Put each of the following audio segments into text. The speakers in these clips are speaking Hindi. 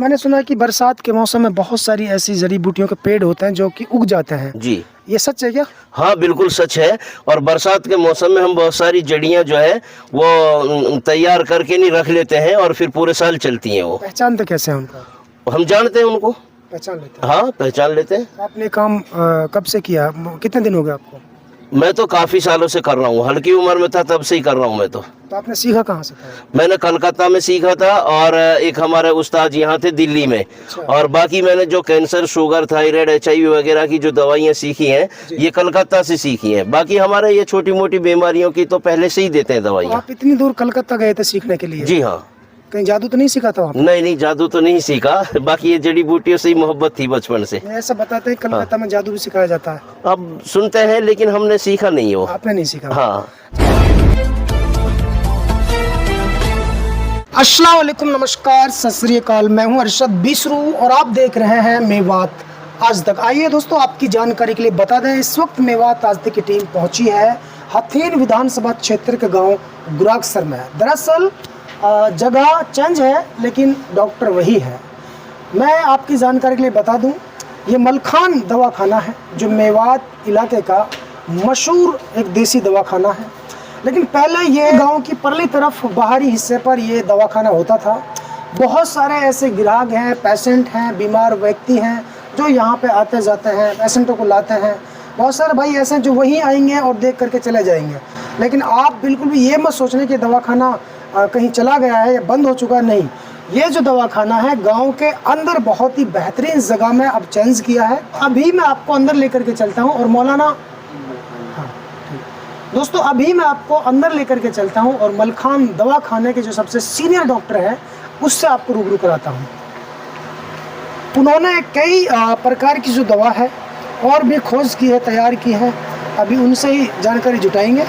मैंने सुना है कि बरसात के मौसम में बहुत सारी ऐसी जड़ी बूटियों के पेड़ होते हैं जो कि उग जाते हैं। जी ये सच है क्या? हाँ, बिल्कुल सच है। और बरसात के मौसम में हम बहुत सारी जड़ियाँ जो है वो तैयार करके नहीं रख लेते हैं और फिर पूरे साल चलती हैं वो। पहचानते कैसे हैं उनका? हम जानते हैं उनको। पहचान लेते हैं। हाँ, पहचान लेते हैं। आपने काम कब से किया? कितने दिन हो गए आपको? मैं तो काफ़ी सालों से कर रहा हूँ, हल्की उम्र में था तब से ही कर रहा हूँ मैं तो। तो आपने सीखा कहाँ से था? मैंने कलकत्ता में सीखा था और एक हमारे उस्ताद यहाँ थे दिल्ली में। और बाकी मैंने जो कैंसर, शुगर, थायराइड, HIV वगैरह की जो दवाइयाँ सीखी हैं ये कलकत्ता से सीखी हैं। बाकी हमारे ये छोटी मोटी बीमारियों की तो पहले से ही देते हैं तो दवाइयाँ। आप इतनी दूर कलकत्ता गए थे सीखने के लिए? जी हाँ। कहीं जादू तो नहीं सीखा था आपने? नहीं, जादू तो नहीं सीखा, बाकी ये जड़ी बूटियों से ही मोहब्बत थी बचपन से। ऐसा बताते हैं कलकत्ता में जादू भी सिखाया जाता है। अब सुनते हैं लेकिन हमने सीखा नहीं हो। आपने नहीं सीखा? हाँ। अस्सलाम वालेकुम, नमस्कार, सत श्री अकाल। मैं हूं अरशद बिसरू और आप देख रहे हैं मेवात आज तक। आइए दोस्तों, आपकी जानकारी के लिए बता दें, इस वक्त मेवात आज तक की टीम पहुंची है हथीन विधानसभा क्षेत्र के गांव गुरागसर में। दरअसल जगह चेंज है लेकिन डॉक्टर वही है। मैं आपकी जानकारी के लिए बता दूं, ये मलखान दवाखाना है जो मेवात इलाके का मशहूर एक देसी दवाखाना है। लेकिन पहले ये गांव की परली तरफ बाहरी हिस्से पर ये दवाखाना होता था। बहुत सारे ऐसे ग्राहक हैं, पेशेंट हैं, बीमार व्यक्ति हैं जो यहाँ पे आते जाते हैं, पेशेंटों को लाते हैं। बहुत सारे भाई ऐसे हैं जो वहीं आएंगे और देख करके चले जाएंगे। लेकिन आप बिल्कुल भी ये मत सोचने कि दवाखाना कहीं चला गया है या बंद हो चुका है, नहीं। ये जो दवाखाना है गांव के अंदर बहुत ही बेहतरीन जगह में अब चेंज किया है। अभी मैं आपको अंदर लेकर के चलता हूँ और मौलाना, हाँ दोस्तों, अभी मैं आपको अंदर लेकर के चलता हूँ और मलखान दवाखाने के जो सबसे सीनियर डॉक्टर है उससे आपको रूबरू कराता हूँ। उन्होंने कई प्रकार की जो दवा है और भी खोज की है, तैयार की है। अभी उनसे ही जानकारी जुटाएंगे।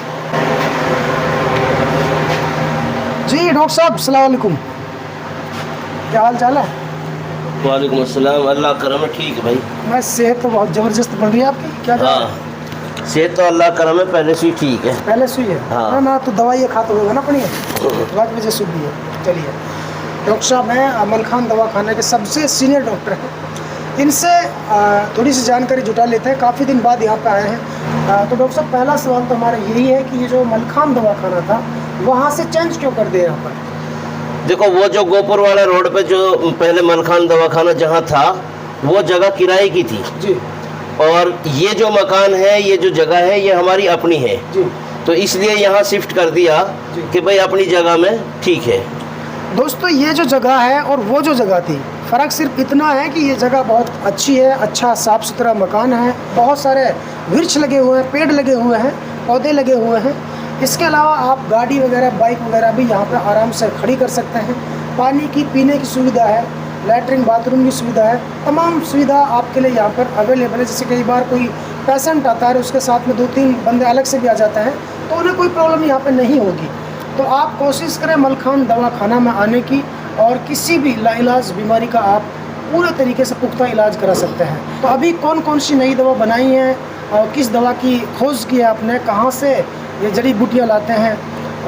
जी डॉक्टर साहब, अस्सलाम वालेकुम, क्या हाल चाल है? वालेकुम अस्सलाम, अल्लाह करम है, ठीक है भाई। मैं सेहत तो बहुत ज़बरदस्त बन रही है आपकी, क्या हाँ, सेहत तो अल्लाह करम है, पहले से ही ठीक है। पहले से ही है? हाँ। ना तो दवाइयाँ खाते होगा ना अपनी, दवा की वजह से भी है। चलिए डॉक्टर साहब हैं मलखान दवाखाने के सबसे सीनियर डॉक्टर हैं, इनसे थोड़ी सी जानकारी जुटा लेते हैं। काफ़ी दिन बाद यहाँ पे आए हैं। तो डॉक्टर साहब, पहला सवाल तो हमारा यही है कि ये जो मलखान दवाखाना था वहाँ से चेंज क्यों कर दिया यहाँ पर? देखो, वो जो गोपुर वाला रोड पे जो पहले मलखान दवाखाना जहाँ था वो जगह किराए की थी जी। और ये जो मकान है, ये जो जगह है, ये हमारी अपनी है जी। तो इसलिए यहाँ शिफ्ट कर दिया कि भाई अपनी जगह में ठीक है। दोस्तों, ये जो जगह है और वो जो जगह थी, फ़र्क सिर्फ इतना है कि ये जगह बहुत अच्छी है, अच्छा साफ़ सुथरा मकान है, बहुत सारे वृक्ष लगे हुए हैं, पेड़ लगे हुए हैं, पौधे लगे हुए हैं। इसके अलावा आप गाड़ी वगैरह, बाइक वगैरह भी यहाँ पर आराम से खड़ी कर सकते हैं। पानी की पीने की सुविधा है, लैट्रिन बाथरूम की सुविधा है, तमाम सुविधा आपके लिए यहाँ पर अवेलेबल है। जैसे कई बार कोई पेशेंट आता है, उसके साथ में 2-3 बंदे अलग से भी आ जाते हैं, तो उन्हें कोई प्रॉब्लम यहाँ पर नहीं होगी। तो आप कोशिश करें मलखान दवाखाना में आने की और किसी भी लाइलाज बीमारी का आप पूरे तरीके से पुख्ता इलाज करा सकते हैं। तो अभी कौन कौन सी नई दवा बनाई है और किस दवा की खोज की है आपने, कहाँ से ये जड़ी बूटियाँ लाते हैं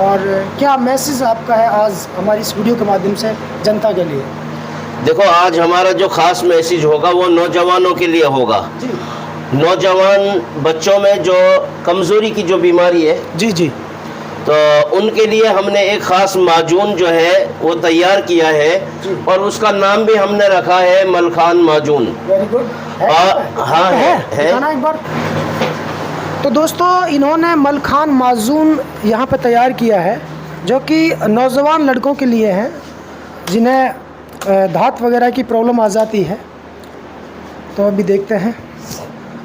और क्या मैसेज आपका है आज हमारी इस वीडियो के माध्यम से जनता के लिए? देखो, आज हमारा जो खास मैसेज होगा वो नौजवानों के लिए होगा। जी। नौजवान बच्चों में जो कमज़ोरी की जो बीमारी है, जी जी, तो उनके लिए हमने एक ख़ास माजून जो है वो तैयार किया है और उसका नाम भी हमने रखा है मलखान माजून। Very good. हाँ है एक बार। तो दोस्तों, इन्होंने मलखान माजून यहाँ पे तैयार किया है जो कि नौजवान लड़कों के लिए है जिन्हें धात वगैरह की प्रॉब्लम आ जाती है। तो अभी देखते हैं।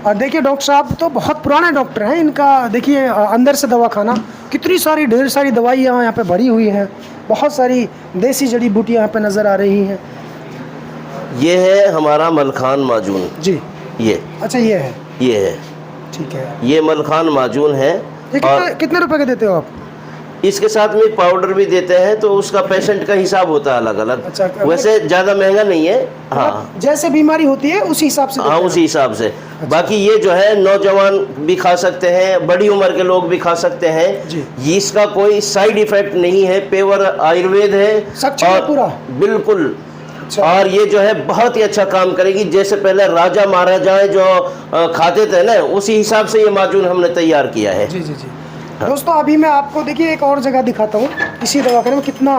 और देखिए डॉक्टर साहब तो बहुत पुराने डॉक्टर हैं। इनका देखिए अंदर से दवाखाना, कितनी सारी ढेर सारी दवाइयाँ यहाँ पे भरी हुई हैं, बहुत सारी देसी जड़ी बूटियाँ यहाँ पे नज़र आ रही हैं। ये है हमारा मलखान माजून। जी। ये अच्छा, ये है? ये है, ठीक है। ये मलखान माजून है। ये कितने रुपए के देते हो आप? इसके साथ में पाउडर भी देते हैं, तो उसका पेशेंट का हिसाब होता है अलग अलग। अच्छा, वैसे ज़्यादा महंगा नहीं है। हाँ, जैसे बीमारी होती है उसी हिसाब से। हाँ, उसी हिसाब से। अच्छा। बाकी ये जो है नौजवान भी खा सकते हैं, बड़ी उम्र के लोग भी खा सकते हैं जी। इसका कोई साइड इफेक्ट नहीं है, पेवर आयुर्वेद है और पूरा बिल्कुल अच्छा। और ये जो है बहुत ही अच्छा काम करेगी। जैसे पहले राजा महाराजाएं जो खाते थे ना, उसी हिसाब से ये माजून हमने तैयार किया है। जी जी जी। दोस्तों अभी मैं आपको देखिए एक और जगह दिखाता हूँ। इसी दवाखाने में कितना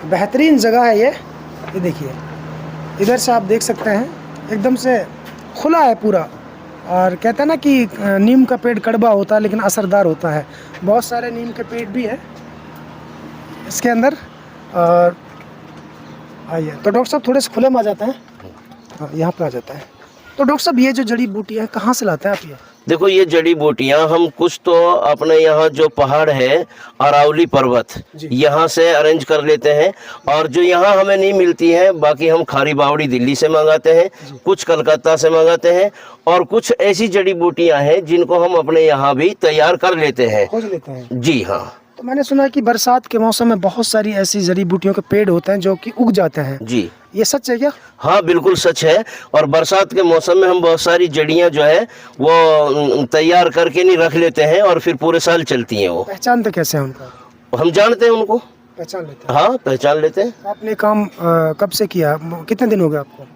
बेहतरीन जगह है ये देखिए, इधर से आप देख सकते हैं एकदम से खुला है पूरा। और कहते हैं ना कि नीम का पेड़ कड़वा होता है लेकिन असरदार होता है। बहुत सारे नीम के पेड़ भी है इसके अंदर। और आइए तो डॉक्टर साहब थोड़े से खुले में आ जाते हैं। हाँ यहाँ पे आ जाता है। तो डॉक्टर साहब ये जो जड़ी बूटियाँ हैं कहाँ से लाते हैं आप ये? देखो ये जड़ी बूटियां हम कुछ तो अपने यहाँ जो पहाड़ है अरावली पर्वत, यहाँ से अरेंज कर लेते हैं। और जो यहाँ हमें नहीं मिलती है बाकी हम खारी बावड़ी दिल्ली से मंगाते हैं, कुछ कलकत्ता से मंगाते हैं, और कुछ ऐसी जड़ी बूटियां हैं जिनको हम अपने यहाँ भी तैयार कर लेते हैं, खोज लेते हैं। जी हाँ। तो मैंने सुना है कि बरसात के मौसम में बहुत सारी ऐसी जड़ी बूटियों के पेड़ होते हैं जो कि उग जाते हैं, जी ये सच है क्या? हाँ बिल्कुल सच है। और बरसात के मौसम में हम बहुत सारी जड़ियाँ जो है वो तैयार करके नहीं रख लेते हैं और फिर पूरे साल चलती हैं। वो पहचानते कैसे हैं उनको? हम जानते हैं उनको, पहचान लेते हैं। हाँ पहचान लेते हैं। आपने काम कब से किया, कितने दिन हो गए आपको?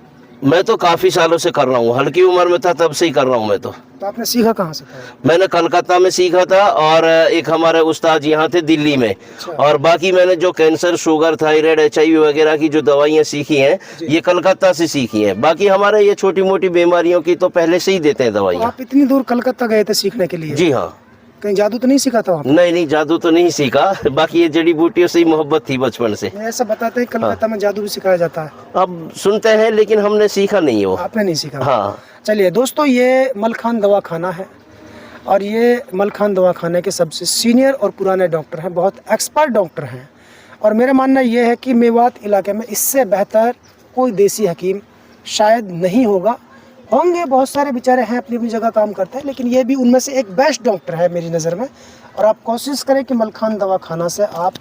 मैं तो काफी सालों से कर रहा हूँ, हल्की उम्र में था तब से ही कर रहा हूँ मैं तो। आपने सीखा कहाँ से था? मैंने कलकत्ता में सीखा था और एक हमारे उस्ताद यहाँ थे दिल्ली में। और बाकी मैंने जो कैंसर, शुगर, थायराइड, HIV वगैरह की जो दवाइयाँ सीखी हैं ये कलकत्ता से सीखी हैं। बाकी हमारे ये छोटी मोटी बीमारियों की तो पहले से ही देते हैं दवाइयाँ। आप इतनी दूर कलकत्ता गए थे सीखने के लिए? जी हाँ। कहीं जादू तो नहीं सीखा था वहाँ? नहीं जादू तो नहीं सीखा, बाकी ये जड़ी बूटियों से ही मोहब्बत थी बचपन से। ऐसा बताते हैं कलकत्ता में जादू भी सिखाया जाता है। अब सुनते हैं लेकिन हमने सीखा नहीं है वो। आपने नहीं सीखा? हाँ। चलिए दोस्तों ये मलखान दवाखाना है और ये मलखान दवाखाने के सबसे सीनियर और पुराने डॉक्टर हैं, बहुत एक्सपर्ट डॉक्टर हैं। और मेरा मानना ये है कि मेवात इलाके में इससे बेहतर कोई देसी हकीम शायद नहीं होगा। होंगे बहुत सारे बेचारे हैं अपनी अपनी जगह काम करते हैं, लेकिन ये भी उनमें से एक बेस्ट डॉक्टर है मेरी नज़र में। और आप कोशिश करें कि मलखान दवाखाना से आप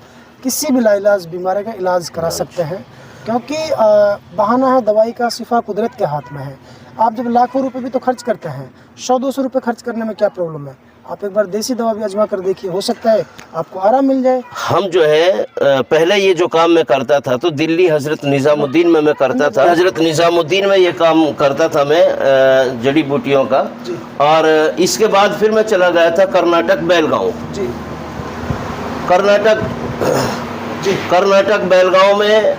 किसी भी लाइलाज बीमारी का इलाज करा सकते हैं, क्योंकि बहाना है दवाई का, शिफा कुदरत के हाथ में है। आप जब लाखों रुपए भी तो खर्च करते हैं, 100-200 रुपये खर्च करने में क्या प्रॉब्लम है? आप एक बार देसी दवा भी आजमा कर देखिए, हो सकता है आपको आराम मिल जाए। हम जो है पहले ये जो काम मैं करता था तो दिल्ली हजरत निज़ामुद्दीन में मैं करता था। हजरत निज़ामुद्दीन में ये काम करता था मैं जड़ी बूटियों का। और इसके बाद फिर मैं चला गया था कर्नाटक बेलगांव। जी कर्नाटक बेलगांव में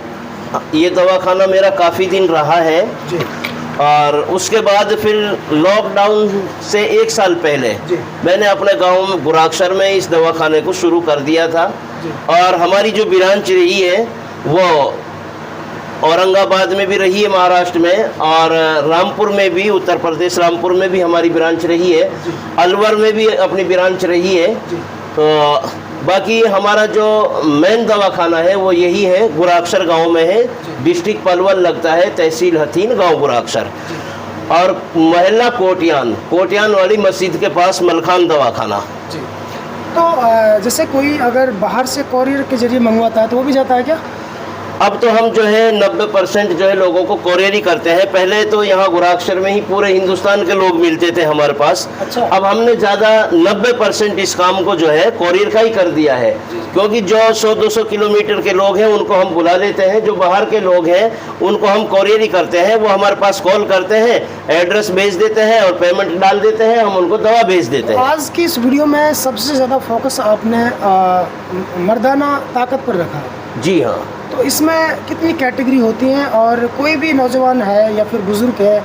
ये दवाखाना मेरा काफ़ी दिन रहा है। जी। और उसके बाद फिर लॉकडाउन से 1 साल पहले मैंने अपने गांव में गुराक्षर में इस दवाखाने को शुरू कर दिया था। और हमारी जो ब्रांच रही है वो औरंगाबाद में भी रही है महाराष्ट्र में, और रामपुर में भी, उत्तर प्रदेश रामपुर में भी हमारी ब्रांच रही है, अलवर में भी अपनी ब्रांच रही है। तो बाकी हमारा जो मेन दवाखाना है वो यही है, गुराक्षर गांव में है, डिस्ट्रिक्ट पलवल लगता है, तहसील हथीन, गांव गुराक्षर। और मोहल्ला कोटियान वाली मस्जिद के पास मलखान दवाखाना। जी। तो जैसे कोई अगर बाहर से कोरियर के जरिए मंगवाता है तो वो भी जाता है क्या? अब तो हम जो है 90% जो है लोगों को कोरियर ही करते हैं। पहले तो यहाँ गुराक्षर में ही पूरे हिंदुस्तान के लोग मिलते थे हमारे पास। अच्छा। अब हमने ज़्यादा 90% इस काम को जो है कोरियर का ही कर दिया है, क्योंकि जो 100-200 किलोमीटर के लोग हैं उनको हम बुला लेते हैं, जो बाहर के लोग हैं उनको हम कोरियर ही करते हैं। वो हमारे पास कॉल करते हैं, एड्रेस भेज देते हैं और पेमेंट डाल देते हैं, हम उनको दवा भेज देते हैं। आज की इस वीडियो में सबसे ज़्यादा फोकस आपने मर्दाना ताकत पर रखा है। जी हाँ। तो इसमें कितनी कैटेगरी होती हैं, और कोई भी नौजवान है या फिर बुज़ुर्ग है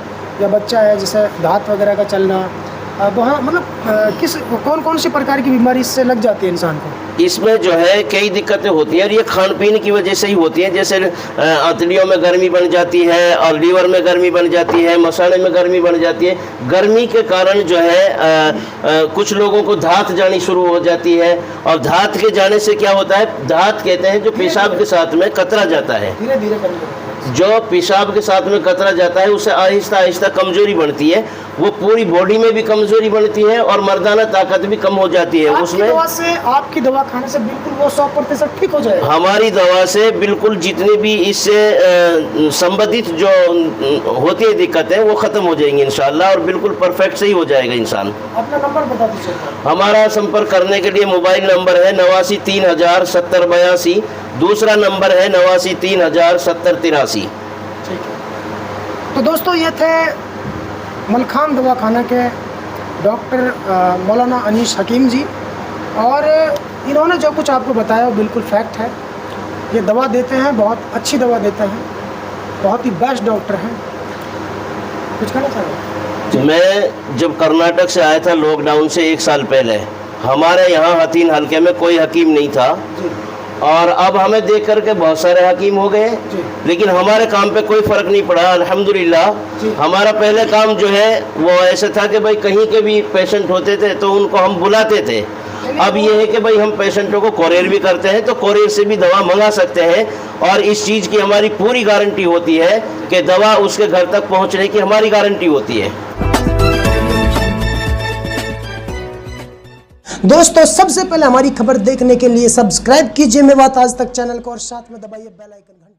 या बच्चा है, जैसे दांत वगैरह का चलना, वहाँ मतलब कौन कौन सी प्रकार की बीमारी इससे लग जाती है इंसान को? इसमें जो है कई दिक्कतें होती हैं और ये खान पीन की वजह से ही होती हैं। जैसे अंतड़ियों में गर्मी बन जाती है और लीवर में गर्मी बन जाती है, मसाले में गर्मी बन जाती है। गर्मी के कारण जो है कुछ लोगों को धात जानी शुरू हो जाती है, और धात के जाने से क्या होता है, धात कहते हैं जो पेशाब के साथ में कतरा जाता है, धीरे धीरे करना, जो पेशाब के साथ में कतरा जाता है उससे आहिस्ता आहिस्ता कमजोरी बढ़ती है, वो पूरी बॉडी में भी कमजोरी बढ़ती है और मर्दाना ताकत भी कम हो जाती है। उसमें आपकी दवा खाने से बिल्कुल वो 100% ठीक हो जाएगा। हमारी दवा से बिल्कुल जितनी भी इससे संबंधित जो होती है दिक्कतें वो खत्म हो जाएंगी इंशाल्लाह, और बिल्कुल परफेक्ट सही हो जाएगा इंसान। अपना नंबर बता दीजिए। हमारा संपर्क करने के लिए मोबाइल नंबर है 89 3000 70 82, दूसरा नंबर है 89 3000 70 83। ठीक है। तो दोस्तों ये थे मलखान दवाखाना के डॉक्टर मौलाना अनीस हकीम जी, और इन्होंने जो कुछ आपको बताया वो बिल्कुल फैक्ट है। ये दवा देते हैं, बहुत अच्छी दवा देते हैं, बहुत ही बेस्ट डॉक्टर हैं। कुछ कहना चाहेंगे? मैं जब कर्नाटक से आया था लॉकडाउन से 1 साल पहले, हमारे यहाँ हथीन हल्के में कोई हकीम नहीं था, जी और अब हमें देख करके बहुत सारे हकीम हो गए, जी लेकिन हमारे काम पे कोई फर्क नहीं पड़ा अल्हम्दुलिल्लाह। जी। हमारा पहले काम जो है वो ऐसे था कि भाई कहीं के भी पेशेंट होते थे तो उनको हम बुलाते थे। अब ये है कि भाई हम पेशेंटों को कोरियर भी करते हैं, तो कोरियर से भी दवा मंगा सकते हैं, और इस चीज़ की हमारी पूरी गारंटी होती है कि दवा उसके घर तक पहुंचने की हमारी गारंटी होती है। दोस्तों, सबसे पहले हमारी खबर देखने के लिए सब्सक्राइब कीजिए मेवात आज तक चैनल को, और साथ में दबाइए बेल आइकन।